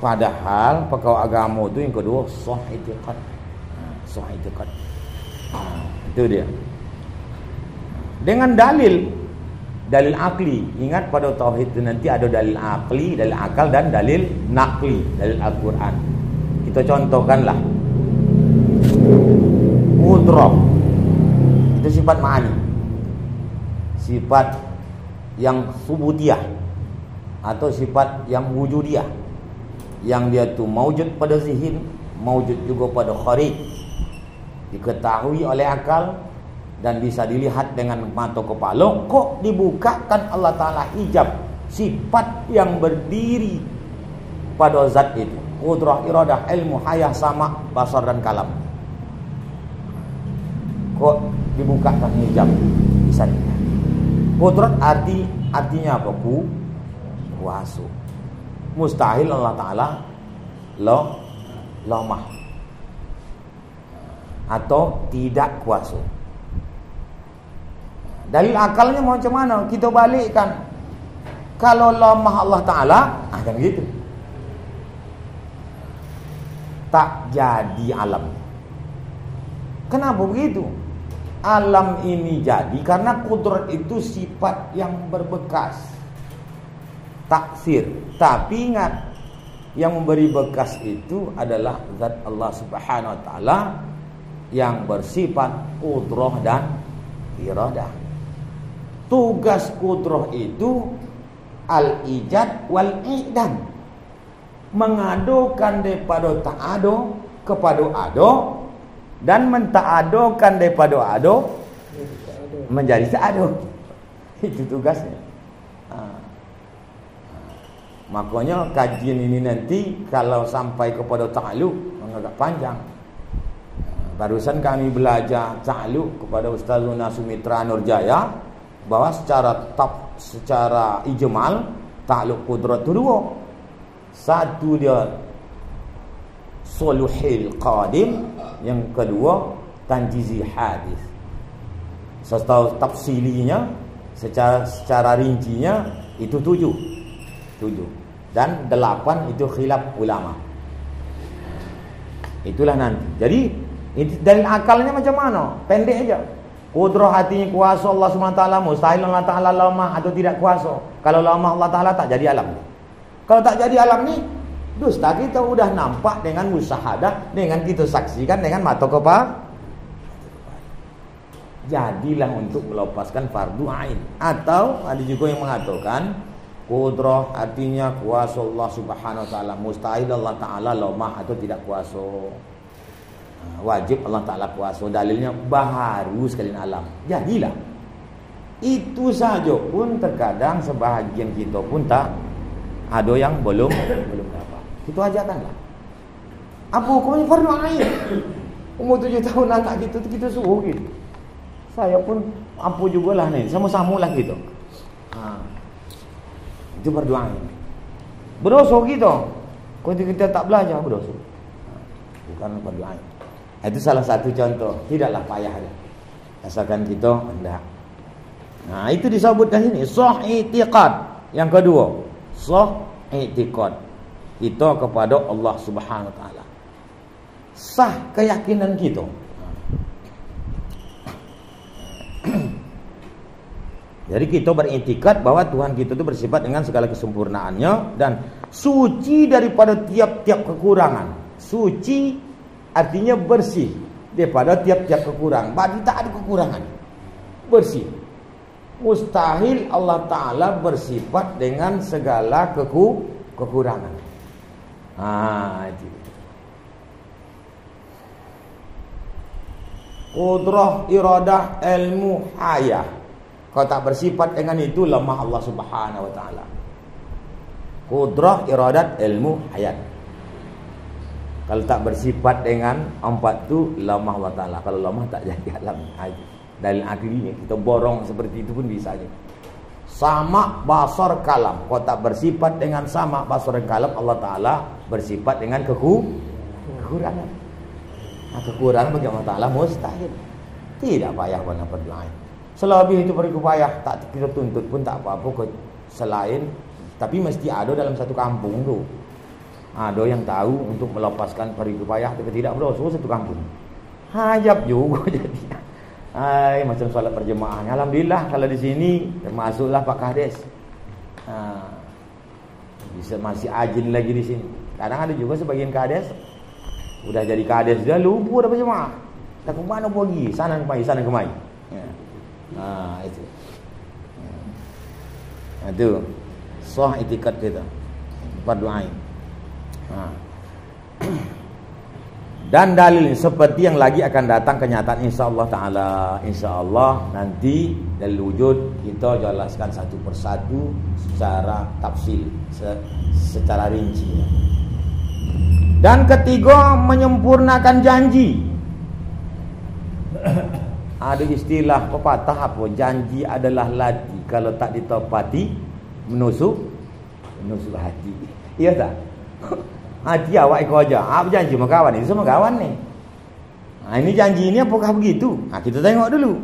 Padahal pekau agama tu yang kedua sah i'tiqad. Sah i'tiqad. Itu dia. Dengan dalil akli. Ingat pada tauhid itu nanti ada dalil akli, dalil akal dan dalil nakli, dalil Al-Quran. Kita contohkanlah. Qudrah. Itu sifat ma'ani. Sifat yang subutiyah atau sifat yang wujudiyah. Yang dia tu maujud pada zihin, maujud juga pada kharij. Diketahui oleh akal dan bisa dilihat dengan mata kepala. Kok dibukakan Allah Ta'ala hijab sifat yang berdiri pada zat itu? Qudrah, iradah, ilmu, hayah, sama, basar dan kalam. Kok dibukakan hijab? Bisa dilihat. Qudrah artinya apa? Kuasa. Mustahil Allah Ta'ala lemah atau tidak kuasa. Dalil akalnya macam mana? Kita balikkan. Kalau lemah Allah Ta'ala, kan gitu. Tak jadi alam. Kenapa begitu? Alam ini jadi karena kudrat itu sifat yang berbekas. Taksir. Tapi ingat, yang memberi bekas itu adalah zat Allah Subhanahu Wa Ta'ala yang bersifat kudrah dan iradah. Tugas kudrah itu al-ijad wal-i'dan, mengadukan daripada tak ado kepada ado, dan mentaadokan daripada ado menjadi tak ado. Itu tugasnya. Makanya kajian ini nanti kalau sampai kepada ta'alluq agak panjang. Barusan kami belajar ta'alluq kepada Ustazuna Sumitra Nurjaya, bahwa secara ijmal ta'alluq qudrat itu dua. Satu dia suluhil qadim, yang kedua tanjizi hadis. Setelah tafsilinya secara rincinya itu 7 dan 8 itu khilaf ulama. Itulah nanti. Jadi dari akalnya macam mana? Pendek aja. Qudrah artinya kuasa Allah SWT. Mustahil Allah Ta'ala lemah atau tidak kuasa. Kalau lemah Allah Ta'ala tak jadi alam. Kalau tak jadi alam ni, dusta kita udah nampak dengan musyahadah, dengan kita saksikan dengan mata kepala. Jadilah untuk melepaskan fardu ain. Atau ada juga yang mengatakan qudrah artinya kuasa Allah Subhanahu Wa Ta'ala. Mustahil Allah Ta'ala lemah atau tidak kuasa. Wajib Allah Ta'ala kuasa. Dalilnya baharu sekalian alam. Jadilah. Itu saja pun terkadang sebahagian kita pun tak ada yang belum dapat. Itu ajakanlah. Apa hukumnya fardu ain? Umur 7 tahun anak kita suruh gitu. Saya pun apa jugalah nih, sama-sama lah gitu. Itu fardu ain. Berdosa gitu. Kalau kita tak belajar berdosa. Bukan fardu ain. Itu salah satu contoh. Tidaklah payah ada. Asalkan kita hendak. Nah, itu disebutkan sini sah i'tiqad. Yang kedua, sah i'tiqad. Kita kepada Allah Subhanahu Wa Ta'ala. Sah keyakinan kita. Jadi kita beriktikad bahwa Tuhan kita itu bersifat dengan segala kesempurnaannya dan suci daripada tiap-tiap kekurangan. Suci artinya bersih daripada tiap-tiap kekurangan. Berarti tak ada kekurangan. Bersih. Mustahil Allah Ta'ala bersifat dengan segala kekurangan. Itu. Qudrah, iradah, ilmu, hayah. Kalau tak bersifat dengan itu, lemah Allah Subhanahu Wa Ta'ala. Qudrah, iradat, ilmu, hayat. Kalau tak bersifat dengan 4 tu, lemah Allah Ta'ala. Kalau lemah tak jadi alam. Dalil akhirnya kita borong seperti itu pun bisa aja. Sama basar kalam. Kalau tak bersifat dengan sama basar dan kalam, Allah Ta'ala bersifat dengan kekurangan. Kekurangan bagi Allah Ta'ala mustahil. Tidak payah pada berdoa. Selebih itu beriku payah, tak kita tuntut pun tak apa-apa selain, tapi mesti ada dalam satu kampung tu. Ada yang tahu untuk melepaskan fardu kifayah tapi tidak bro, suruh satu kampung. Hajab juga jadi. Macam solat berjemaah. Alhamdulillah kalau di sini termasuklah Pak Kades. Bisa masih ajin lagi di sini. Kadang ada juga sebagian kades udah jadi kades dia lupa dah berjemaah. Tak ke mana pergi? Sana kemari, sana kemari. Itu. Itu sah itikad kita. Fardu ain. Dan dalil seperti yang lagi akan datang kenyataan insyaallah taala. Insyaallah nanti dalil wujud kita jelaskan satu persatu secara tafsil, secara rinci. Dan ketiga, menyempurnakan janji. Ada istilah pepatah apa? Janji adalah lati, kalau tak ditepati menusuk hati. Iya tak? Hati awak ikut aja. Apa janji sama kawan? Itu sama kawan ni. Ini janji ini apakah begitu? Kita tengok dulu.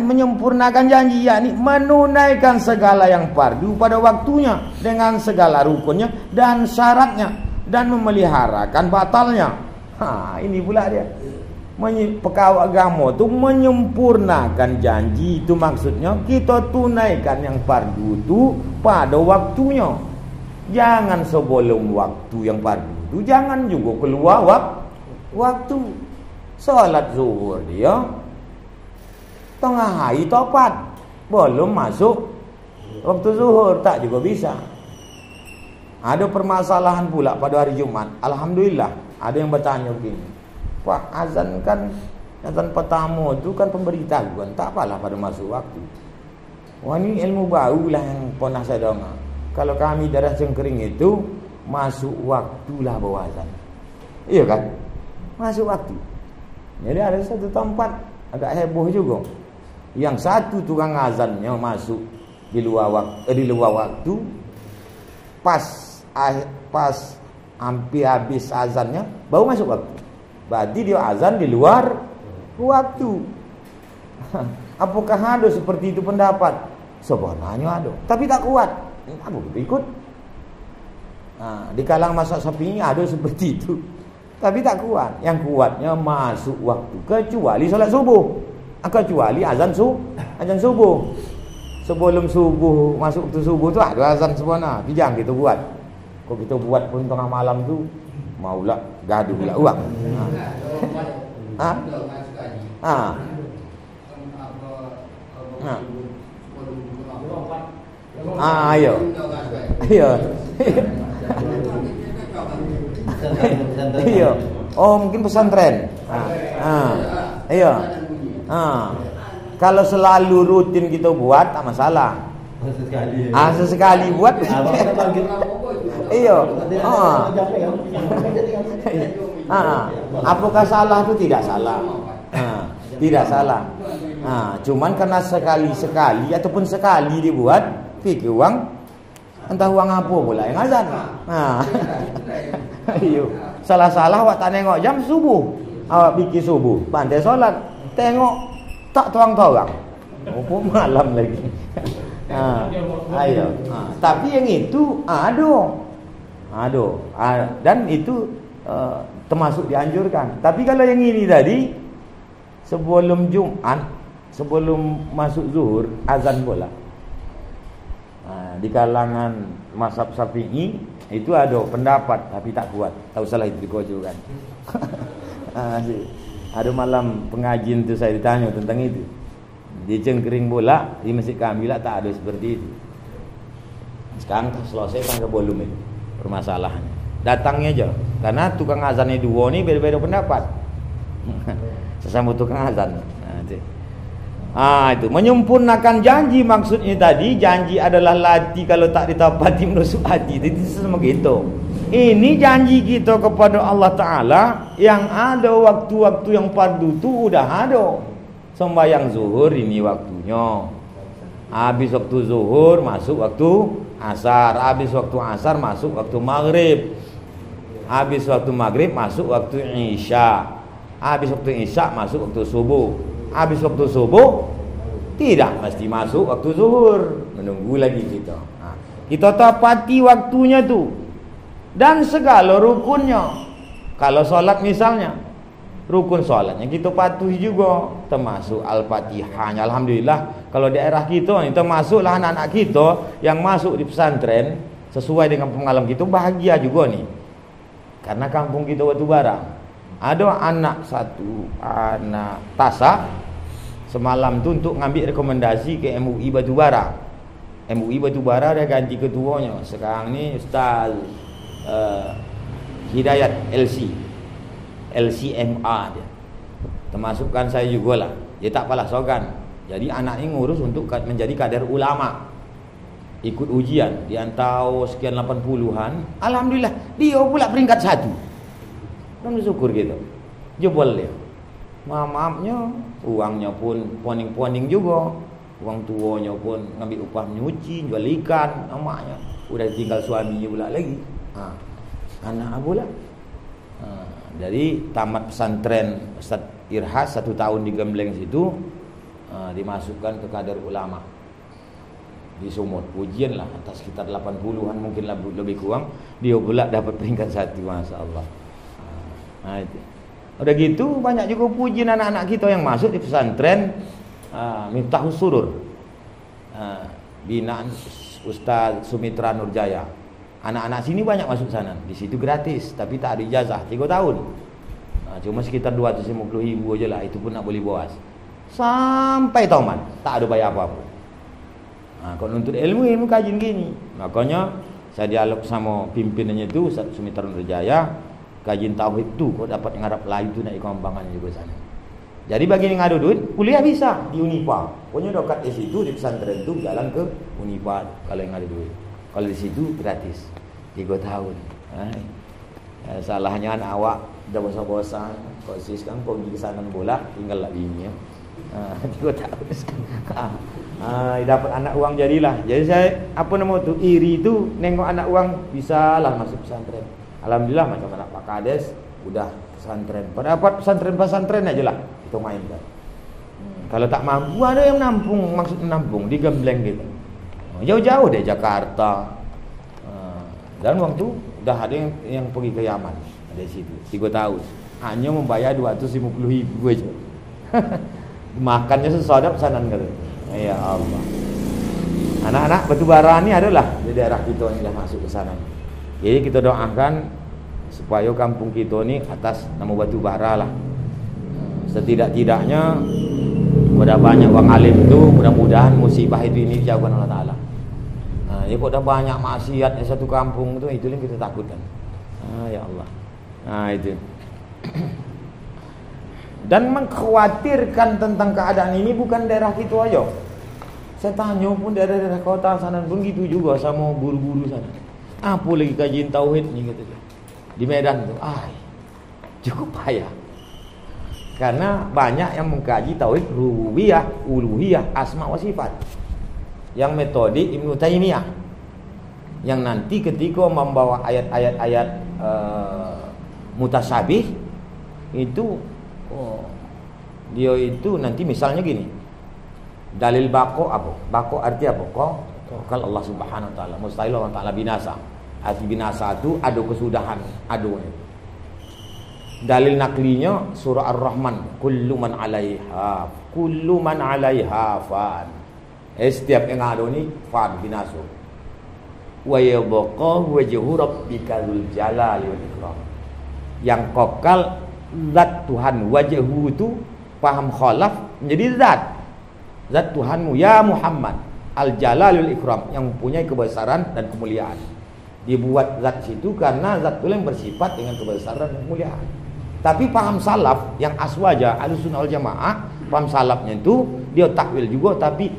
Menyempurnakan janji, yakni menunaikan segala yang fardu pada waktunya dengan segala rukunnya dan syaratnya dan memeliharakan batalnya. Ini pula dia. Pekawal agama tu menyempurnakan janji, itu maksudnya kita tunaikan yang fardu tu pada waktunya. Jangan sebelum waktu yang fardu itu, jangan juga keluar waktu. Salat zuhur dia tengah hari tepat, belum masuk waktu zuhur, tak juga bisa. Ada permasalahan pula pada hari Jumat. Alhamdulillah ada yang bertanya begini, Pak, azan pertama itu kan pemberitahuan, tak apalah pada masuk waktu. Wah, ini ilmu baru lah yang pernah saya dengar. Kalau kami daerah Cengkering itu masuk waktulah bawa azan. Iya kan? Masuk waktu. Jadi ada satu tempat agak heboh juga. Yang satu tukang azannya masuk di luar waktu. Pas hampir habis azannya baru masuk waktu. Berarti dia azan di luar waktu. Apakah ada seperti itu pendapat? Sebenarnya ada, tapi tak kuat. Aku ikut. Di kalangan mazhab Syafi'i ada seperti itu, tapi tak kuat. Yang kuatnya masuk waktu, kecuali solat subuh, kecuali azan subuh. Sebelum subuh, masuk waktu subuh tu ada azan sebenarnya. Bijang kita buat. Kalau kita buat pun tengah malam tu maulah gaduh pula uang. Ayo. Iya. Oh, mungkin pesantren. Iya. Kalau selalu rutin kita buat tak masalah. Sesekali buat. Iya. Apakah salah itu? Tidak salah. Tidak salah. Cuman karena sekali-sekali ataupun sekali dibuat, fikir uang, entah uang apa pula yang azan. Ayo. Salah-salah awak tak nengok jam subuh. Awak fikir subuh, pandai solat, tengok tak tuang-tuang. Oh, malam lagi. Ayo. Tapi yang itu ada. Dan itu termasuk dianjurkan. Tapi kalau yang ini tadi sebelum Jumat, sebelum masuk zuhur azan bola. Di kalangan mazhab Syafi'i itu ada pendapat tapi tak kuat. Tahu salah itu dikojokan. Ada malam pengajian tu saya ditanya tentang itu. Di Cengkering bola di masjid kami lah tak ada seperti itu. Sekarang selesai kan belum itu permasalahannya. Datangnya aja. Karena tukang azannya dua ni beda-beda pendapat. Sesama tukang azan. Itu menyempurnakan janji, maksudnya tadi janji adalah lati, kalau tak ditepati menusuk hati. Itu sama gitu. Ini janji kita kepada Allah Ta'ala yang ada waktu-waktu yang fardu tu udah ada. Sembahyang zuhur ini waktunya. Habis waktu zuhur masuk waktu asar. Habis waktu asar masuk waktu maghrib. Habis waktu maghrib masuk waktu isya. Habis waktu isya masuk waktu subuh. Habis waktu subuh tidak mesti masuk waktu zuhur, menunggu lagi kita. Kita tepati waktunya tu. dan segala rukunnya. Kalau sholat misalnya, rukun sholatnya kita patuhi juga, termasuk Al-Fatihahnya. Alhamdulillah kalau daerah kita ini termasuklah anak-anak kita yang masuk di pesantren sesuai dengan pengalaman kita, bahagia juga nih. Karena kampung kita Batubara, ada anak satu, anak Tasa, semalam tu untuk ngambil rekomendasi ke MUI Batubara. MUI Batubara dah ganti ketuanya. Sekarang ni Ustaz Hidayat LCMA dia. Termasukkan saya juga lah. Dia tak apalah sogan. Jadi anak ini ngurus untuk menjadi kader ulama. Ikut ujian di antara sekian 80-an. Alhamdulillah dia pula peringkat 1. Dan bersyukur gitu. Jebol dia. Maafnya uangnya pun poning-poning juga. Uang tuanya pun ngambil upah nyuci, jual ikan, namanya. Udah tinggal suaminya pula lagi. Anak pula. Jadi tamat pesantren Ustaz Irhas 1 tahun di Gembleng situ, dimasukkan ke kader ulama di Sumut. Ujian lah atas sekitar 80-an mungkin lebih kurang, dia pula dapat peringkat 1, masya-Allah. Itu. Udah gitu banyak juga pujian anak-anak kita yang masuk di pesantren Miftahus Surur, binaan Ustaz Sumitra Nurjaya. Anak-anak sini banyak masuk sana. Di situ gratis, tapi tak ada ijazah 3 tahun. Cuma sekitar 250.000 aja lah, itu pun nak boleh boas. Sampai tamat, tak ada bayar apa-apa. Kalau nuntut ilmu kajian gini. Makanya saya dialog sama pimpinannya itu Ustaz Sumitra Nurjaya, kajian tauhid tu kau dapat ngarap lain tu nak ikut kembangannya juga sana. Jadi bagi yang ada duit, kuliah bisa di Unipa. Pokoknya dekat di situ, di pesantren tu jalan ke Unipa kalau yang ada duit. Kalau di situ gratis 3 tahun. Salahnya anak awak dah bosan-bosan, kau sis kan kau pergi ke sana bola, tinggal lah bini. 3 tahun. Dapat anak uang jadilah. Jadi saya apa nama tu iri tu nengok anak uang bisa lah masuk pesantren. Alhamdulillah macam anak Pak Kades udah pesantren. Pendapat pesantren aja lah kita mainkan. Kalau tak mampu ada yang menampung, maksud menampung di Gembleng gitu. Jauh-jauh dari Jakarta. Dan waktu udah ada yang pergi ke Yaman dari situ 3 tahun. Hanya membayar 250.000 aja. Makannya sesedap pesanan kata. Ya Allah. Anak-anak Batubara ini adalah di daerah kita yang dah masuk ke sana. Jadi kita doakan supaya kampung kita ni atas nama Batubara lah. Setidak-tidaknya pada banyak orang alim tu, mudah-mudahan musibah itu ini dijauhkan Allah Ta'ala. Ya kok dah banyak maksiat di satu kampung tu, itu yang kita takutkan. Ya Allah. Itu. Dan mengkhawatirkan tentang keadaan ini bukan daerah kita aja. Saya tanya pun daerah-daerah kota sana pun gitu juga sama guru-guru sana. Apa lagi kajian tauhid ni kata dia. Di Medan tu, cukup payah. Karena banyak yang mengkaji tauhid rububiyah, uluhiyah, asma wa sifat. Yang metode Ibnu Taimiyah. Yang nanti ketika membawa ayat-ayat mutasyabih itu dia itu nanti misalnya gini. Dalil bako apa? Bako arti apa? Kalau Allah Subhanahu wa taala mustahil Allah taala binasa. Arti binasa itu ada kesudahan, adunya. Dalil naklinya surah Ar-Rahman, kullu man 'alaiha fan. Setiap yang ada ni fan binasa. Wa yabqa wajhu rabbika dzul jalali wal ikram. Yang kokal zat Tuhan, wajhu itu paham khalaf menjadi zat Tuhanmu ya Muhammad al-jalalul ikram, yang mempunyai kebesaran dan kemuliaan. Dibuat zat situ karena zat itu yang bersifat dengan kebesaran dan kemuliaan. Tapi paham salaf yang aswaja Ahlussunnah wal Jamaah, paham salafnya itu dia takwil juga tapi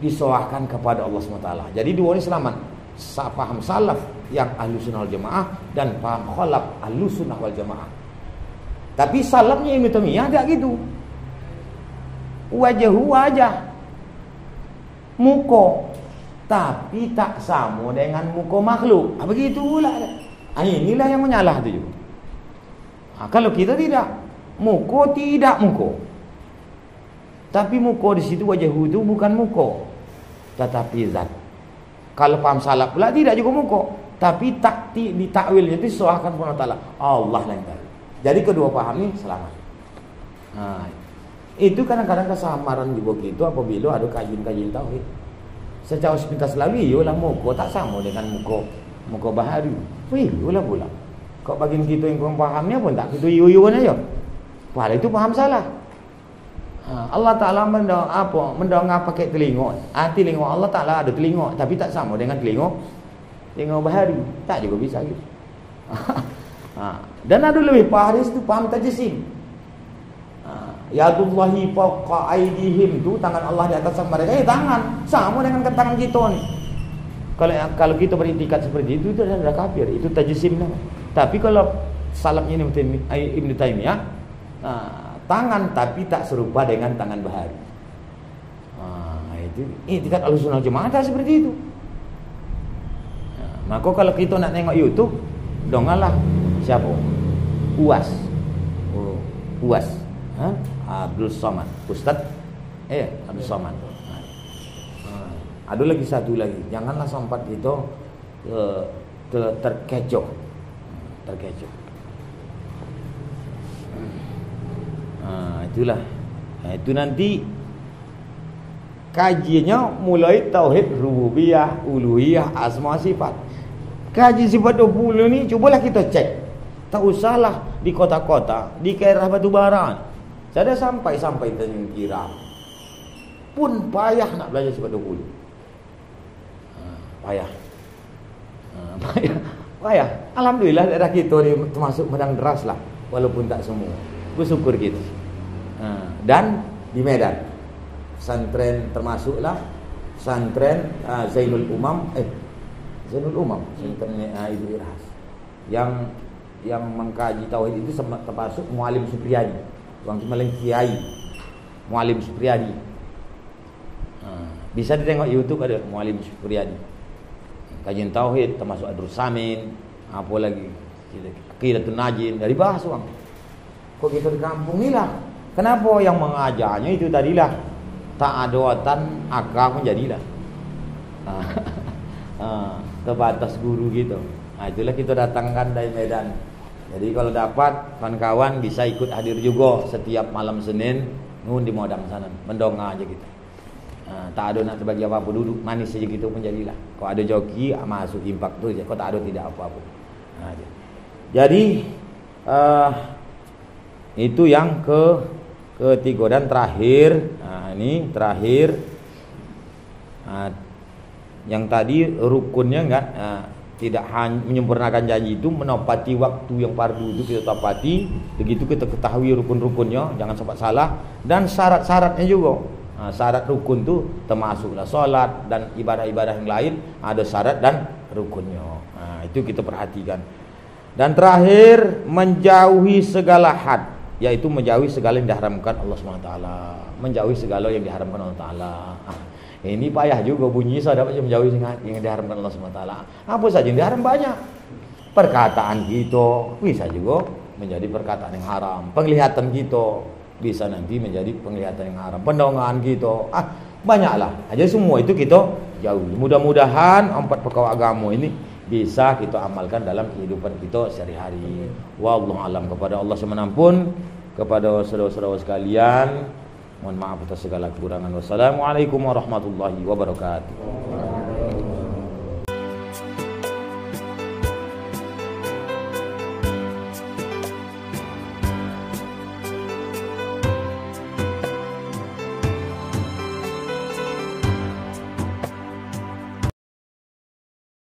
disoahkan kepada Allah SWT. Jadi dua ini selamat. Paham salaf yang Ahlussunnah wal Jamaah dan paham khalaf Ahlussunnah wal Jamaah. Tapi salafnya Ibnu Taimiyah enggak gitu. Wajah muka tapi tak sama dengan muka makhluk. Begitu pula. Inilah yang menyalah tu juga. Kalau kita tidak, muka tidak muka. Tapi muka di situ wajah itu bukan muka, tetapi zat. Kalau paham salaf pula tidak juga muka, tapi ditakwilnya itu sesuaikan Allah Ta'ala. Allah yang tahu. Jadi kedua paham ini selamat. Nah, itu kadang-kadang kesamaran juga gitu apabila ada kajian-kajian tauhid. Secara sepintas lalu iyalah muka tak sama dengan muka bahari. Iyalah pula. Kok bagian kita yang kurang pahamnya pun tak gitu iyu-iyuan aja. Padahal itu paham salah. Allah Ta'ala mendengar pakai telinga. Telinga Allah Ta'ala ada telinga, tapi tak sama dengan telinga bahari. Tak juga bisa gitu. Dan ada lebih paharis itu paham tajisim. Yadullahi fawqa aydihim tu tangan Allah di atas mereka. Tangan sama dengan tangan kita ni. Kalau kita berintikat seperti itu adalah kafir. Itu tajisim nama. Tapi kalau salafnya Ibnu Taimiyah, tangan tapi tak serupa dengan tangan bahari. Itu itikat Ahlussunnah wal Jamaah seperti itu. Maka kalau kita nak tengok YouTube, dongalah siapa? UAS. UAS. Abdul Somad. Ustaz Abdul Somad. Ada lagi satu lagi. Janganlah sempat kita terkecoh. Itulah. Itu nanti kajiannya mulai tauhid rububiyah, uluhiyah, asma sifat. Kaji sifat 20 ni cubalah kita cek. Tak usahlah di kota-kota, di daerah Batubara. Saya dah sampai Tanjung Kira. Pun payah nak belajar sifat 20. Payah. Alhamdulillah daerah kita ni termasuk medang deras lah, walaupun tak semua. Bersyukur kita. Dan di Medan pesantren termasuklah pesantren Zainul Umam pesantren Ibu Irhas yang mengkaji tauhid itu termasuk Mualim Supriyadi, orang Cimalang Kiai Mualim Supriyadi. Bisa ditengok YouTube ada Mualim Supriyadi kajian tauhid, termasuk Adrus Samin, apa lagi Aqidatun Najin, dari bahas orang. Kok kita di kampung ni lah. Kenapa yang mengajarnya itu tadilah tak ada watan akar pun jadilah. Terbatas guru gitu. Itulah kita datangkan dari Medan. Jadi kalau dapat kawan-kawan bisa ikut hadir juga setiap malam Senin di Modang sana, mendongeng aja gitu. Tak ada nak terbagi apa-apa, duduk manis saja gitu pun jadilah. Kalau ada joki masuk impak tu je. Kalau tak ada tidak apa-apa. Jadi itu yang ketiga dan terakhir. Ini terakhir. Yang tadi rukunnya enggak tidak hanya menyempurnakan janji itu, menepati waktu yang fardu itu kita tepati. Begitu kita ketahui rukun-rukunnya, jangan sampai salah, dan syarat-syaratnya juga. Syarat rukun itu termasuklah solat dan ibadah-ibadah yang lain, ada syarat dan rukunnya. Itu kita perhatikan. Dan terakhir, menjauhi segala had, yaitu menjauhi segala yang diharamkan Allah SWT. Menjauhi segala yang diharamkan Allah Ta'ala. Ini payah juga bunyi saya dapat menjauhi yang diharamkan Allah SWT. Apa saja yang diharam banyak. Perkataan kita bisa juga menjadi perkataan yang haram. Penglihatan kita bisa nanti menjadi penglihatan yang haram. Pendongaan kita banyaklah. Jadi semua itu kita jauhi. Mudah-mudahan 4 perkara agama ini bisa kita amalkan dalam kehidupan kita sehari-hari. Wallahu alam. Kepada Allah semenampun, kepada saudara-saudara sekalian, mohon maaf atas segala kekurangan. Wassalamualaikum warahmatullahi wabarakatuh.